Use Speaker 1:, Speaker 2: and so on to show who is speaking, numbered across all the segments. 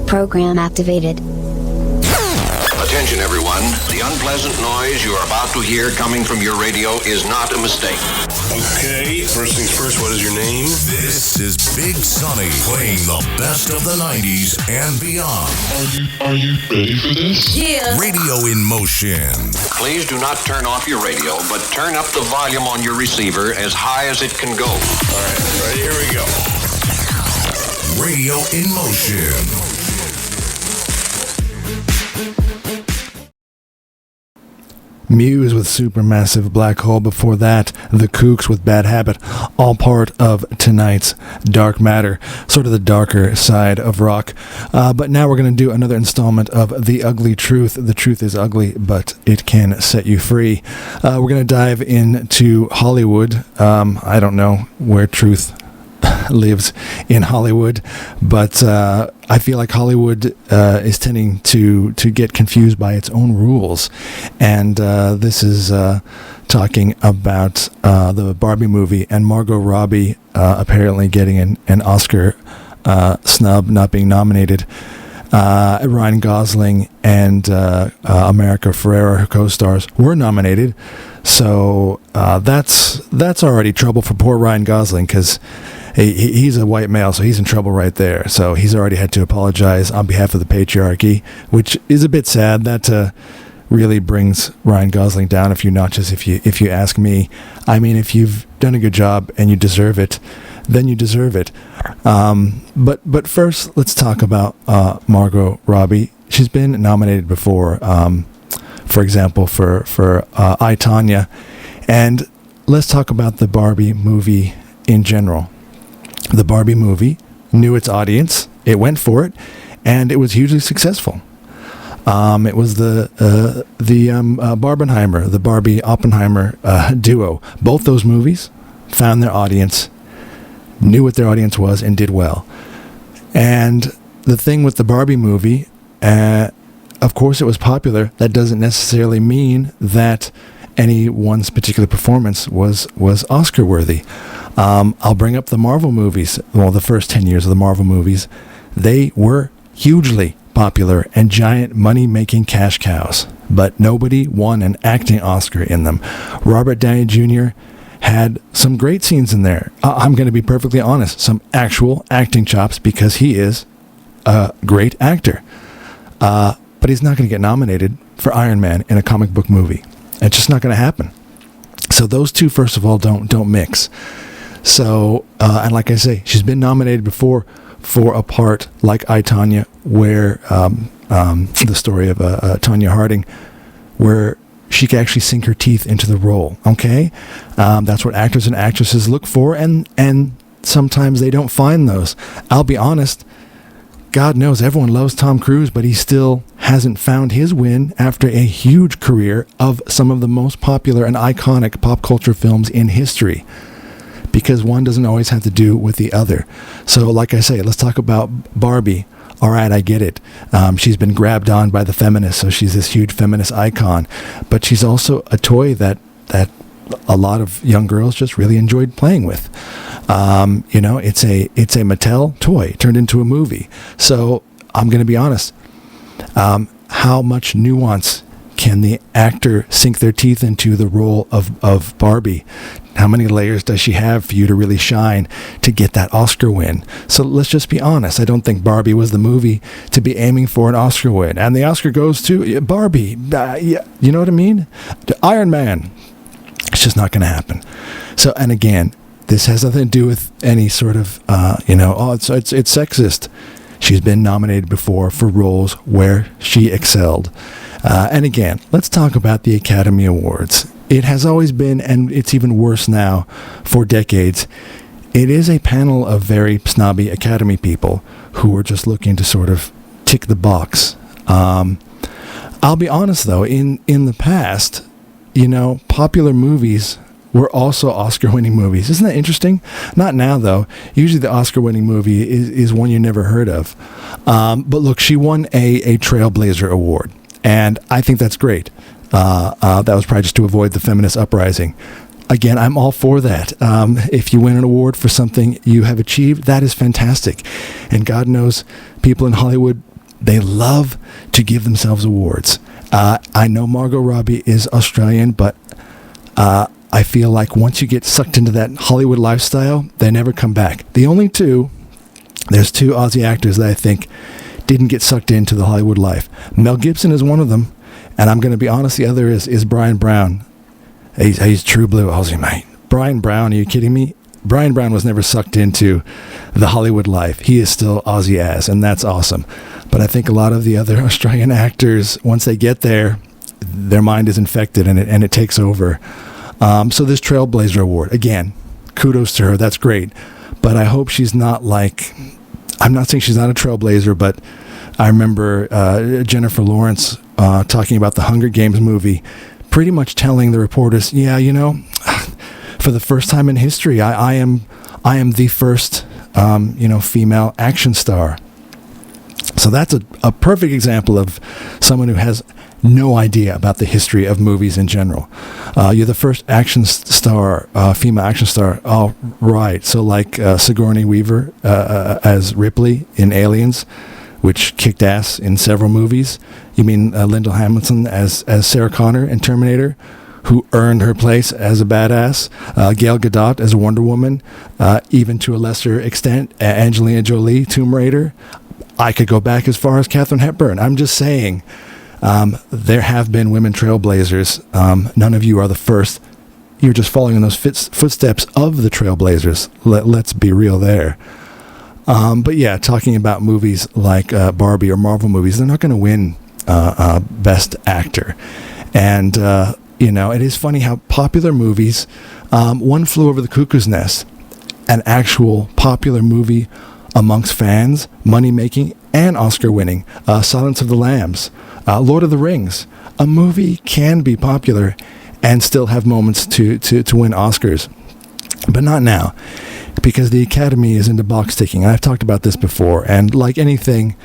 Speaker 1: Program activated.
Speaker 2: Attention everyone, the unpleasant noise you are about to hear coming from your radio is not a mistake.
Speaker 3: Okay, first things first, what is your name?
Speaker 4: This is Big Sonny playing the best of the 90s and beyond.
Speaker 3: Are you ready for this?
Speaker 4: Yeah. Radio in motion.
Speaker 2: Please do not turn off your radio, but turn up the volume on your receiver as high as it can go.
Speaker 3: All right, here we go.
Speaker 4: Radio in motion.
Speaker 5: Muse with Supermassive Black Hole. Before that, The Kooks with Bad Habit. All part of tonight's Dark Matter, sort of the darker side of rock. But now we're going to do another installment of The Ugly Truth. The truth is ugly, but it can set you free. We're going to dive into Hollywood. I don't know where truth lives in Hollywood, but I feel like Hollywood is tending to get confused by its own rules, and this is talking about the Barbie movie and Margot Robbie apparently getting an Oscar snub, not being nominated. Ryan Gosling and America Ferrera, her co-stars, were nominated, so that's already trouble for poor Ryan Gosling, because he's a white male, so he's in trouble right there. So he's already had to apologize on behalf of the patriarchy, which is a bit sad. That really brings Ryan Gosling down a few notches, if you ask me. I mean, if you've done a good job and you deserve it, then you deserve it. But first, let's talk about Margot Robbie. She's been nominated before, for example, for I, Tonya. And let's talk about the Barbie movie in general. The Barbie movie knew its audience. It went for it, and it was hugely successful. It was the Barbenheimer, the Barbie Oppenheimer duo. Both those movies found their audience, knew what their audience was, and did well. And the thing with the Barbie movie, of course, it was popular. That doesn't necessarily mean that any one's particular performance was Oscar worthy. I'll bring up the Marvel movies. Well, the first 10 years of the Marvel movies, they were hugely popular and giant money-making cash cows, but nobody won an acting Oscar in them. Robert Downey Jr. had some great scenes in there. I'm going to be perfectly honest, some actual acting chops, because he is a great actor. But he's not going to get nominated for Iron Man in a comic book movie. It's just not going to happen. So those two, first of all, don't mix. So, and like I say, she's been nominated before for a part like I, Tonya, where the story of Tonya Harding, where she can actually sink her teeth into the role. Okay, that's what actors and actresses look for, and sometimes they don't find those. I'll be honest. God knows everyone loves Tom Cruise, but he still hasn't found his win after a huge career of some of the most popular and iconic pop culture films in history, because one doesn't always have to do with the other. So like I say, let's talk about Barbie. All right, I get it. She's been grabbed on by the feminists, so she's this huge feminist icon, but she's also a toy that a lot of young girls just really enjoyed playing with. It's a Mattel toy turned into a movie. So I'm going to be honest. How much nuance can the actor sink their teeth into the role of Barbie? How many layers does she have for you to really shine to get that Oscar win? So let's just be honest. I don't think Barbie was the movie to be aiming for an Oscar win. And the Oscar goes to Barbie. Yeah, you know what I mean? To Iron Man. It's just not going to happen. So, and again, this has nothing to do with any sort of, it's sexist. She's been nominated before for roles where she excelled. And again, let's talk about the Academy Awards. It has always been, and it's even worse now, for decades. It is a panel of very snobby Academy people who are just looking to sort of tick the box. I'll be honest, though, in the past, popular movies were also Oscar-winning movies. Isn't that interesting? Not now, though. Usually the Oscar-winning movie is one you never heard of. But look, she won a Trailblazer Award, and I think that's great. That was probably just to avoid the feminist uprising. Again, I'm all for that. If you win an award for something you have achieved, that is fantastic. And God knows people in Hollywood they love to give themselves awards. I know Margot Robbie is Australian, but I feel like once you get sucked into that Hollywood lifestyle, they never come back. There's two Aussie actors that I think didn't get sucked into the Hollywood life. Mel Gibson is one of them, and I'm going to be honest, the other is Brian Brown. He's true blue Aussie, mate. Brian Brown, are you kidding me? Brian Brown was never sucked into the Hollywood life. He is still Aussie ass, and that's awesome. But I think a lot of the other Australian actors, once they get there, their mind is infected and it takes over. So this Trailblazer Award, again, kudos to her. That's great. But I hope she's not like, I'm not saying she's not a trailblazer, but I remember Jennifer Lawrence talking about the Hunger Games movie, pretty much telling the reporters, yeah, you know, for the first time in history, I am the first, female action star. So that's a perfect example of someone who has no idea about the history of movies in general. You're the first action star, female action star. Oh, right. So like Sigourney Weaver as Ripley in Aliens, which kicked ass in several movies. You mean Linda Hamilton as Sarah Connor in Terminator, who earned her place as a badass. Gal Gadot as Wonder Woman, even to a lesser extent, Angelina Jolie, Tomb Raider. I could go back as far as Katharine Hepburn. I'm just saying, there have been women trailblazers. None of you are the first. You're just following in those footsteps of the trailblazers. Let's be real there. But yeah, talking about movies like Barbie or Marvel movies, they're not going to win Best Actor. And, it is funny how popular movies, One Flew Over the Cuckoo's Nest, an actual popular movie amongst fans, money-making, and Oscar-winning, Silence of the Lambs, Lord of the Rings. A movie can be popular and still have moments to win Oscars. But not now, because the Academy is into box ticking. I've talked about this before, and like anything,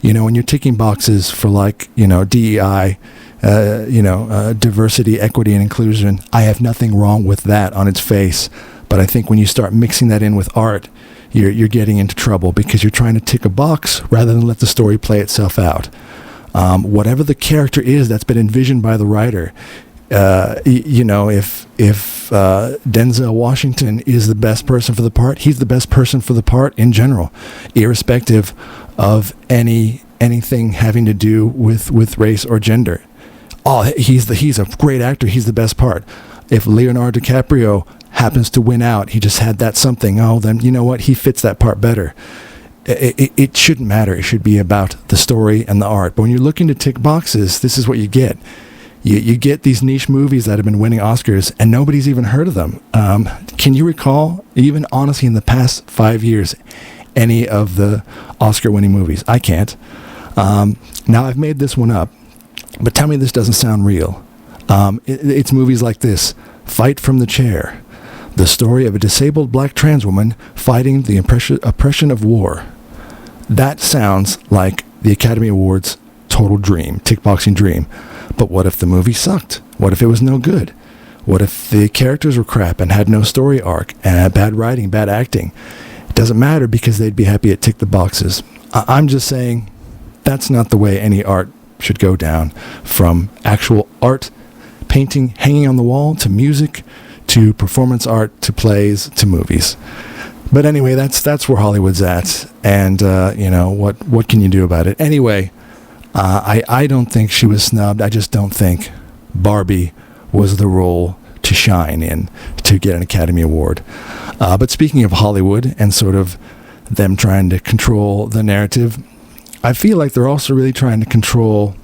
Speaker 5: when you're ticking boxes for DEI, diversity, equity, and inclusion, I have nothing wrong with that on its face. But I think when you start mixing that in with art, you're getting into trouble because you're trying to tick a box rather than let the story play itself out. Whatever the character is that's been envisioned by the writer, if Denzel Washington is the best person for the part, he's the best person for the part in general, irrespective of anything having to do with race or gender. Oh, he's a great actor. He's the best part. If Leonardo DiCaprio happens to win out, he just had that something. Oh, then you know what? He fits that part better. It shouldn't matter. It should be about the story and the art. But when you're looking to tick boxes, this is what you get. You get these niche movies that have been winning Oscars, and nobody's even heard of them. Can you recall, even honestly in the past 5 years, any of the Oscar-winning movies? I can't. Now, I've made this one up, but tell me this doesn't sound real. It's movies like this: Fight from the Chair, the story of a disabled black trans woman fighting the oppression of war. That sounds like the Academy Awards' total dream, tick-boxing dream. But what if the movie sucked? What if it was no good? What if the characters were crap and had no story arc and had bad writing, bad acting? It doesn't matter because they'd be happy to tick the boxes. I'm just saying that's not the way any art should go down, from actual art, painting, hanging on the wall, to music, to performance art, to plays, to movies. But anyway, that's where Hollywood's at, and what can you do about it? Anyway, I don't think she was snubbed. I just don't think Barbie was the role to shine in to get an Academy Award. But speaking of Hollywood and sort of them trying to control the narrative, I feel like they're also really trying to control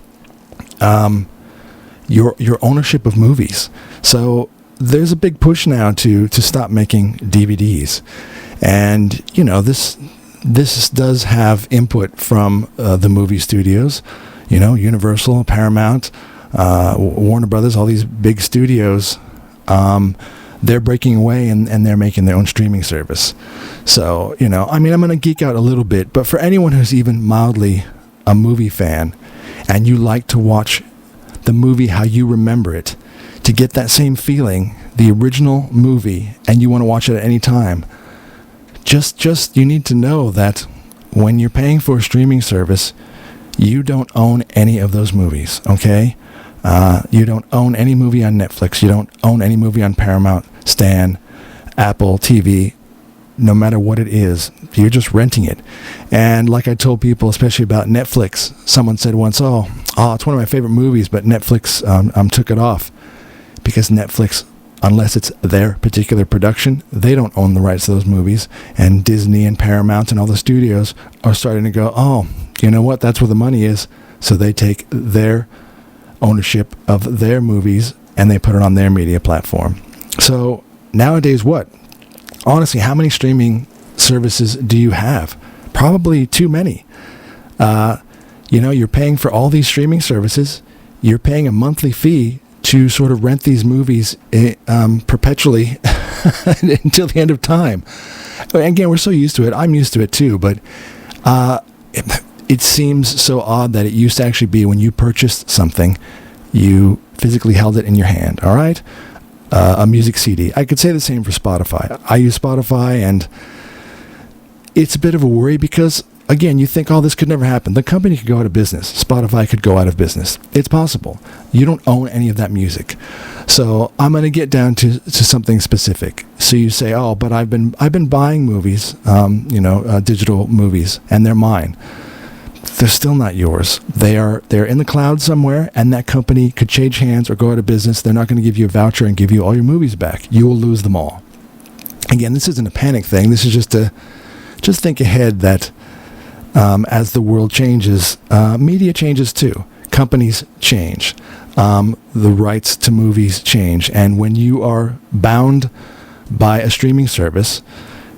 Speaker 5: your ownership of movies. So there's a big push now to stop making DVDs. And, this does have input from the movie studios, Universal, Paramount, Warner Brothers, all these big studios. They're breaking away and they're making their own streaming service. So, I'm going to geek out a little bit, but for anyone who's even mildly a movie fan and you like to watch the movie how you remember it, to get that same feeling, the original movie, and you want to watch it at any time, just you need to know that when you're paying for a streaming service, You don't own any of those movies, okay? You don't own any movie on Netflix. You don't own any movie on Paramount, Stan, Apple TV, no matter what it is. You're just renting it. And like I told people, especially about Netflix, someone said once, oh, it's one of my favorite movies, but Netflix took it off. Because Netflix, unless it's their particular production, they don't own the rights to those movies. And Disney and Paramount and all the studios are starting to go, oh, you know what? That's where the money is. So they take their ownership of their movies and they put it on their media platform. So nowadays, what? Honestly, how many streaming services do you have? Probably too many. You're paying for all these streaming services. You're paying a monthly fee to sort of rent these movies perpetually until the end of time. Again, we're so used to it. I'm used to it too, but it seems so odd that it used to actually be when you purchased something, you physically held it in your hand, all right? A music CD. I could say the same for Spotify. I use Spotify, and it's a bit of a worry because, again, you think, oh, this could never happen. The company could go out of business. Spotify could go out of business. It's possible. You don't own any of that music. So I'm going to get down to something specific. So you say, oh, but I've been buying movies, digital movies, and they're mine. They're still not yours. They're in the cloud somewhere, and that company could change hands or go out of business. They're not going to give you a voucher and give you all your movies back. You will lose them all. Again, this isn't a panic thing. This is just think ahead that as the world changes, media changes too. Companies change. The rights to movies change. And when you are bound by a streaming service,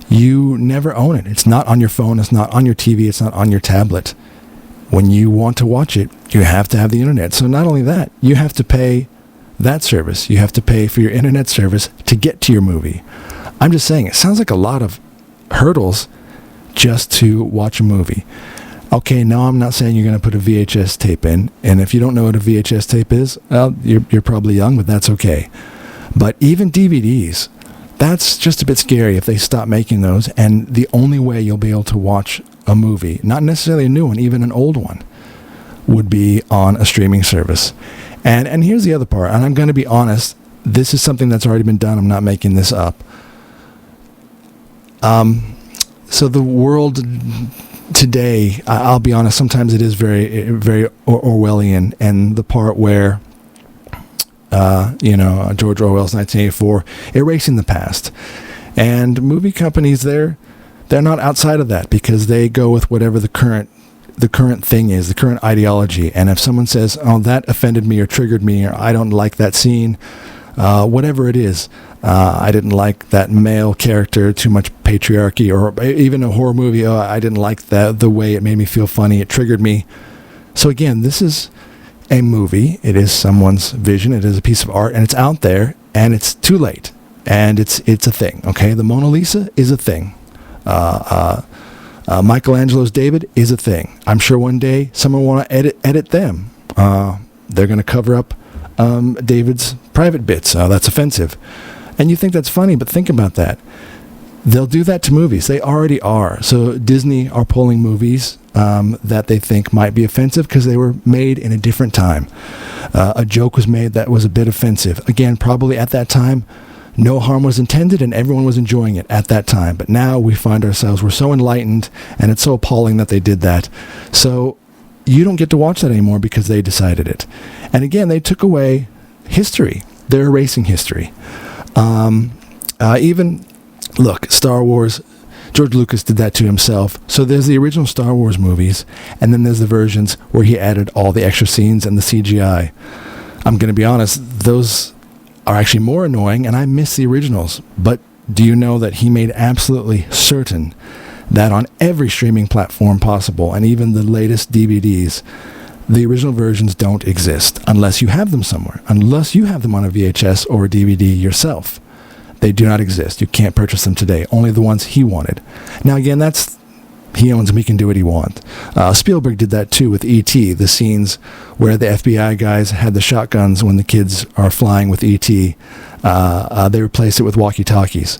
Speaker 5: you never own it. It's not on your phone. It's not on your TV. It's not on your tablet. When you want to watch it, you have to have the internet. So not only that, you have to pay that service. You have to pay for your internet service to get to your movie. I'm just saying, it sounds like a lot of hurdles just to watch a movie. Okay, no, I'm not saying you're going to put a VHS tape in. And if you don't know what a VHS tape is, well, you're probably young, but that's okay. But even DVDs, that's just a bit scary if they stop making those. And the only way you'll be able to watch a movie, not necessarily a new one, even an old one, would be on a streaming service. And here's the other part, and I'm going to be honest, this is something that's already been done. I'm not making this up. So the world today, I'll be honest, sometimes it is very, very Orwellian, and the part where, George Orwell's 1984, erasing the past. And movie companies, they're not outside of that because they go with whatever the current thing is, the current ideology. And if someone says, oh, that offended me or triggered me, or I don't like that scene, whatever it is, I didn't like that male character, too much patriarchy, or even a horror movie, oh, I didn't like the way it made me feel funny, it triggered me. So again, this is a movie, it is someone's vision, it is a piece of art, and it's out there, and it's too late, and it's a thing, okay? The Mona Lisa is a thing. Michelangelo's David is a thing. I'm sure one day someone will want to edit them. They're going to cover up David's private bits. That's offensive. And you think that's funny, but think about that. They'll do that to movies. They already are. So Disney are pulling movies that they think might be offensive because they were made in a different time. A joke was made that was a bit offensive. Again, probably at that time, no harm was intended and everyone was enjoying it at that time. But now we find ourselves, we're so enlightened and it's so appalling that they did that. So you don't get to watch that anymore because they decided it. And again, they took away history. They're erasing history. Look, Star Wars, George Lucas did that to himself. So there's the original Star Wars movies, and then there's the versions where he added all the extra scenes and the CGI. I'm going to be honest, those are actually more annoying, and I miss the originals. But do you know that he made absolutely certain that on every streaming platform possible, and even the latest DVDs, the original versions don't exist unless you have them somewhere, unless you have them on a VHS or a DVD yourself. They do not exist. You can't purchase them today. Only the ones he wanted. Now, again, he owns them. He can do what he wants. Spielberg did that too with E.T., the scenes where the FBI guys had the shotguns when the kids are flying with E.T. They replaced it with walkie-talkies.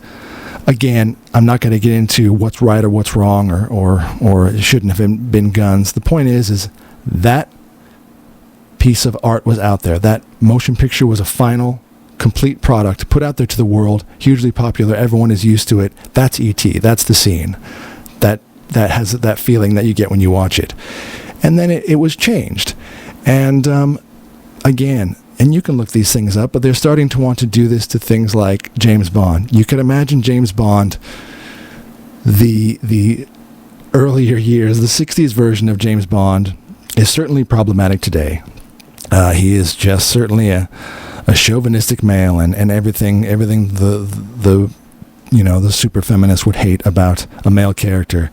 Speaker 5: Again, I'm not going to get into what's right or what's wrong or it shouldn't have been guns. The point is that piece of art was out there. That motion picture was a final, complete product put out there to the world, hugely popular. Everyone is used to it. That's E.T. That's the scene. That has that feeling that you get when you watch it. And then it was changed. And again, and you can look these things up, but they're starting to want to do this to things like James Bond. You could imagine James Bond, the earlier years, the 60s version of James Bond is certainly problematic today. He is just certainly a chauvinistic male, and everything the super feminist would hate about a male character.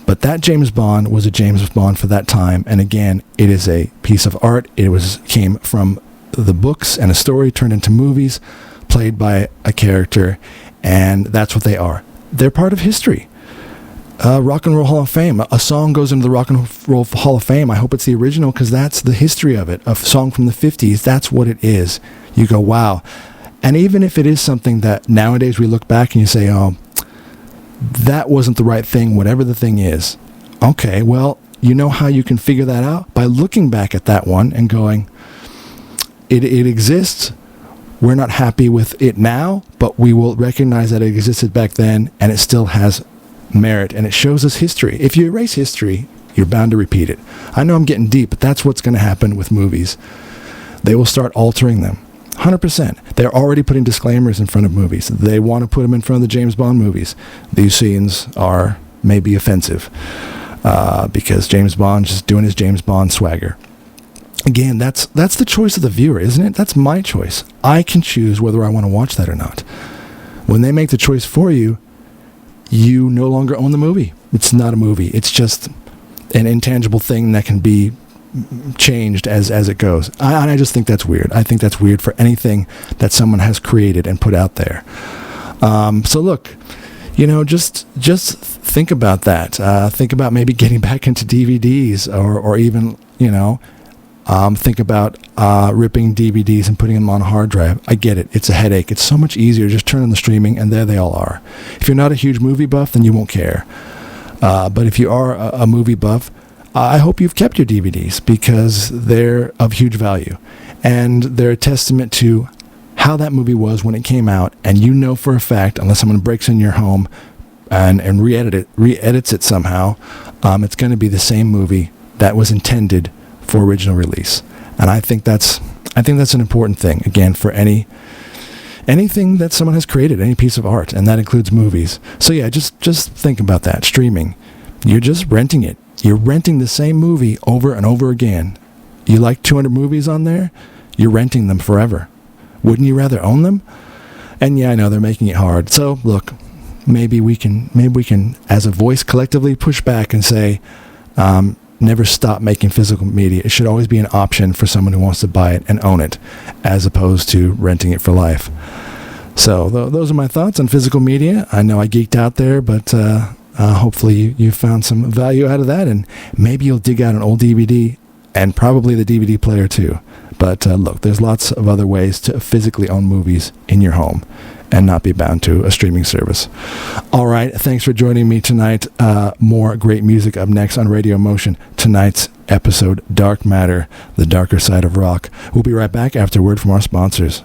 Speaker 5: But that James Bond was a James Bond for that time, and again, it is a piece of art. It came from the books and a story turned into movies, played by a character, and that's what they are. They're part of history. Rock and Roll Hall of Fame. A song goes into the Rock and Roll Hall of Fame. I hope it's the original, because that's the history of it. A song from the 50s, that's what it is. You go, wow. And even if it is something that nowadays we look back and you say, oh, that wasn't the right thing, whatever the thing is. Okay, well, you know how you can figure that out? By looking back at that one and going, it exists. We're not happy with it now, but we will recognize that it existed back then, and it still has merit, and it shows us history. If you erase history, you're bound to repeat it. I know I'm getting deep, but that's what's going to happen with movies. They will start altering them. 100%. They're already putting disclaimers in front of movies. They want to put them in front of the James Bond movies. These scenes are maybe offensive because James Bond's just doing his James Bond swagger. Again, that's the choice of the viewer, isn't it? That's my choice. I can choose whether I want to watch that or not. When they make the choice for you, you no longer own the movie. It's not a movie. It's just an intangible thing that can be changed as it goes. I just think that's weird. I think that's weird for anything that someone has created and put out there. So look, just think about that. Think about maybe getting back into DVDs or even, think about ripping DVDs and putting them on a hard drive. I get it. It's a headache. It's so much easier. Just turn on the streaming, and there they all are. If you're not a huge movie buff, then you won't care. But if you are a movie buff, I hope you've kept your DVDs, because they're of huge value. And they're a testament to how that movie was when it came out. And you know for a fact, unless someone breaks in your home and re-edits it somehow, it's going to be the same movie that was intended for original release. And I think that's an important thing, again, for anything that someone has created, any piece of art, and that includes movies. So yeah, just think about that. Streaming, you're just renting it. You're renting the same movie over and over again. You like 200 movies on there? You're renting them forever. Wouldn't you rather own them? And yeah, I know they're making it hard. So look, maybe we can, as a voice, collectively push back and say, never stop making physical media. It should always be an option for someone who wants to buy it and own it, as opposed to renting it for life. So those are my thoughts on physical media. I know I geeked out there, but hopefully you found some value out of that, and maybe you'll dig out an old DVD and probably the DVD player too. But look, there's lots of other ways to physically own movies in your home and not be bound to a streaming service. All right, thanks for joining me tonight. More great music up next on Radio Motion. Tonight's episode, Dark Matter, the darker side of rock. We'll be right back after a word from our sponsors.